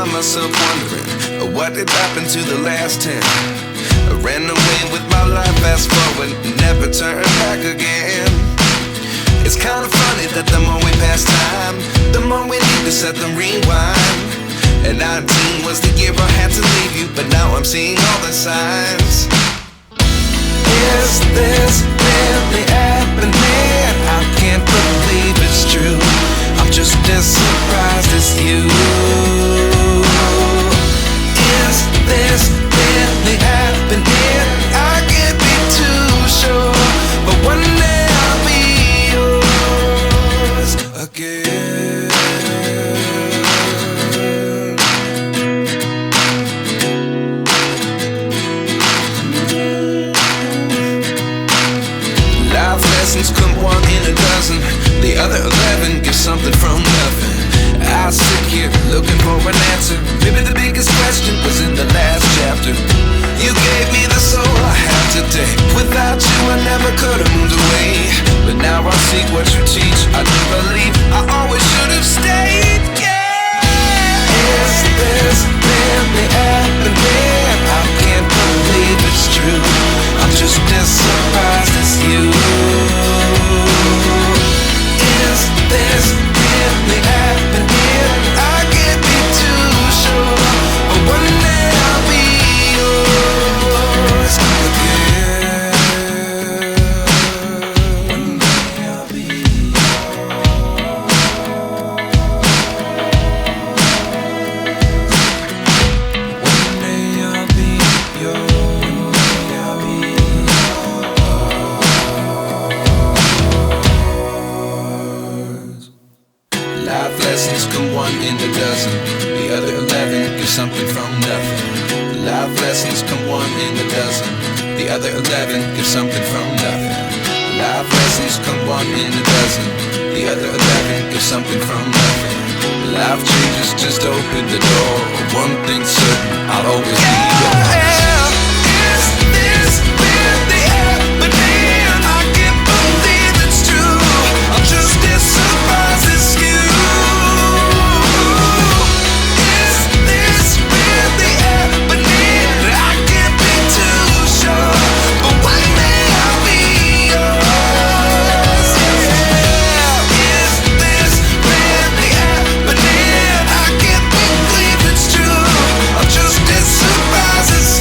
find myself wondering, what did happen to the last 10? I ran away with my life, fast forward, never turn back again. It's kind of funny that the more we pass time, the more we need to set them rewind. And 19 was the year I had to leave you, but now I'm seeing all the signs. Is this really happening? I can't believe it's true. I'm just as surprised as you. Is this really happening? I can't be too sure, but one day I'll be yours again. Life lessons come one in a dozen, the other 11 give something from nothing. I sit here looking for an answer. Maybe the biggest question was in the last chapter. You gave me the soul I have today. Without you I never could have moved away, but now I see what you teach. I do believe I always should have stayed. Yeah. Is this really happening? I can't believe it's true. I'm just as surprised as you. Is this really happening? I can't be too sure, but one day I'll be yours again. One day I'll be yours. One day I'll be yours. One day I'll be yours. Life lessons come one in a dozen, the other 11 give something from nothing. Life lessons come one in a dozen, the other 11 give something from nothing. Life lessons come one in a dozen, the other 11 give something from nothing. Life changes just open the door. One thing's certain, I'll always be yours. Is this really happening? I can't believe it's true. I'm just as surprised as you. Is this really happening? I can't be too sure, but one day I'll be yours. Yeah. Is this really happening? I can't believe it's true. I'm just as surprised as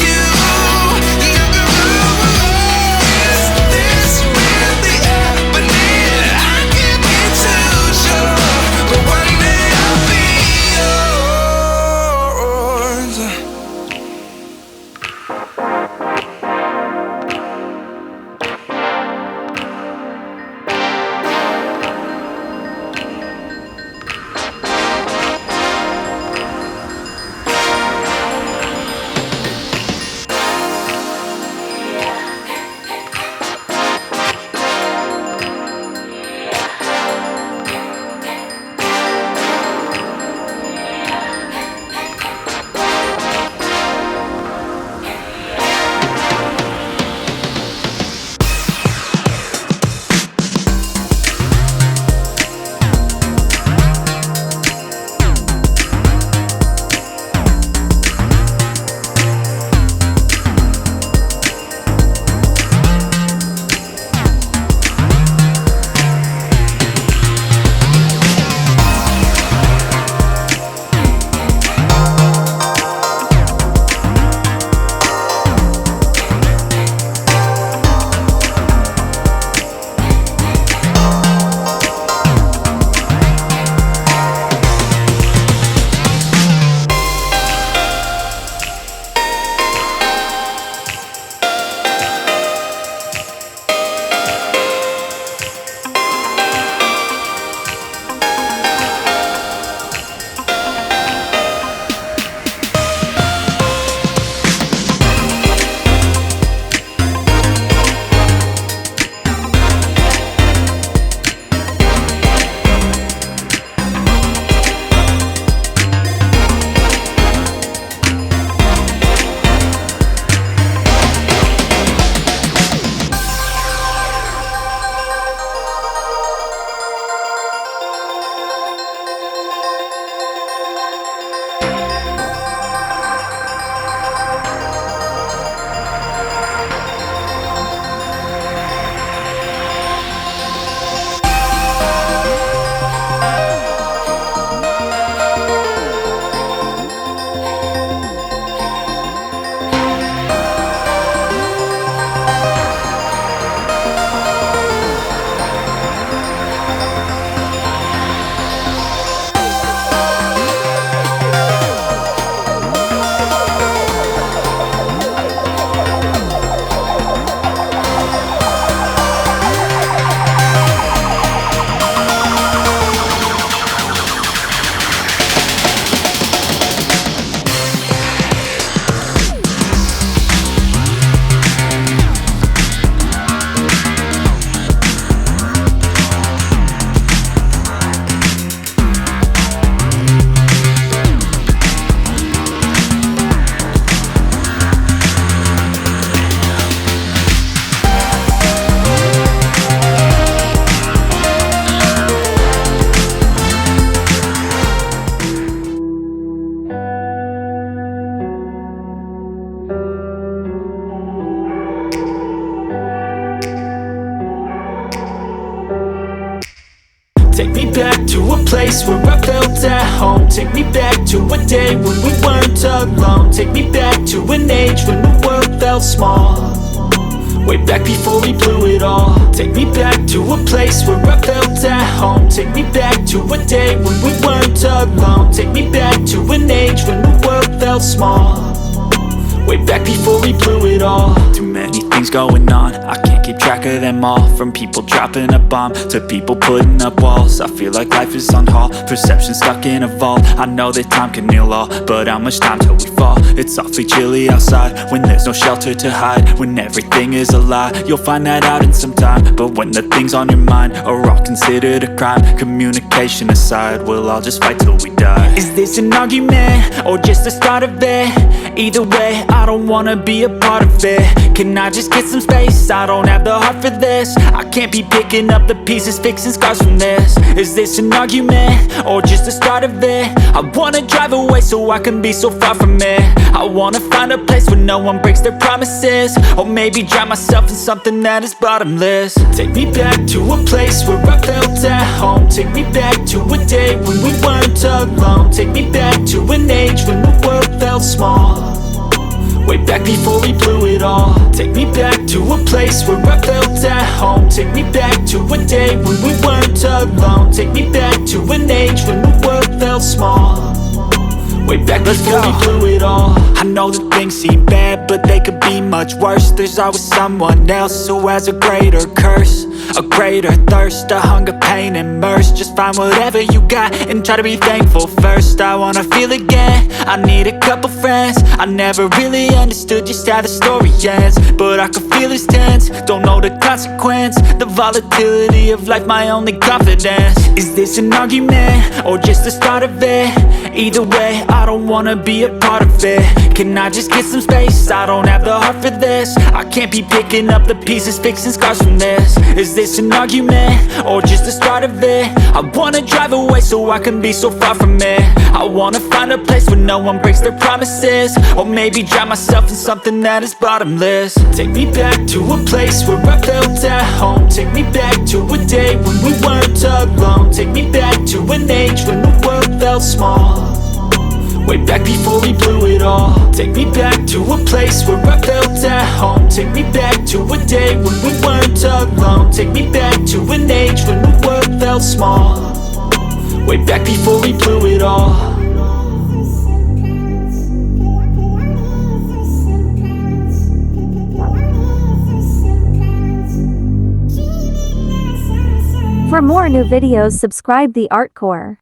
place where I felt at home. Take me back to a day when we weren't alone. Take me back to an age when the world felt small, way back before we blew it all. Take me back to a place where I felt at home. Take me back to a day when we weren't alone. Take me back to an age when the world felt small, way back before we blew it all. Too many things going on, I can't keep track of them all. From people dropping a bomb to people putting up walls. I feel like life is on hold, perception stuck in a vault. I know that time can heal all, but how much time till we fall? It's awfully chilly outside when there's no shelter to hide. When everything is a lie, you'll find that out in some time. But when the things on your mind are all considered a crime, communication aside, we'll all just fight till we die. Is this an argument or just the start of it? Either way, I don't wanna be a part of it. Can I just get some space? I don't have the heart for this. I can't be picking up the pieces, fixing scars from this. Is this an argument or just the start of it? I wanna drive away so I can be so far from it. I wanna find a place where no one breaks their promises, or maybe drown myself in something that is bottomless. Take me back to a place where I felt at home. Take me back to a day when we weren't alone. Take me back to an age when the world felt small, way back before we blew it all. Take me back to a place where I felt at home. Take me back to a day when we weren't alone. Take me back to an age when the world felt small, way back before we blew it all. I know that things seem bad, but they could be much worse. There's always someone else who has a greater curse, a greater thirst, a hunger, pain, and mercy. Just find whatever you got and try to be thankful first. I wanna feel again, I need a couple friends. I never really understood just how the story ends, but I can feel it's tense, don't know the consequence. The volatility of life, my only confidence. Is this an argument or just the start of it? Either way, I don't wanna be a part of it. Can I just get some space? I don't have the heart for this. I can't be picking up the pieces, fixing scars from this. Is this an argument or just the start of it? I wanna drive away so I can be so far from it. I wanna find a place where no one breaks their promises, or maybe drown myself in something that is bottomless. Take me back to a place where I felt at home. Take me back to a day when we weren't alone. Take me back to an age when the world felt small, way back before we blew it all. Take me back to a place where I felt at home. Take me back to a day when we weren't alone. Take me back to an age when the world felt small, way back before we blew it all. For more new videos, subscribe the Artcore.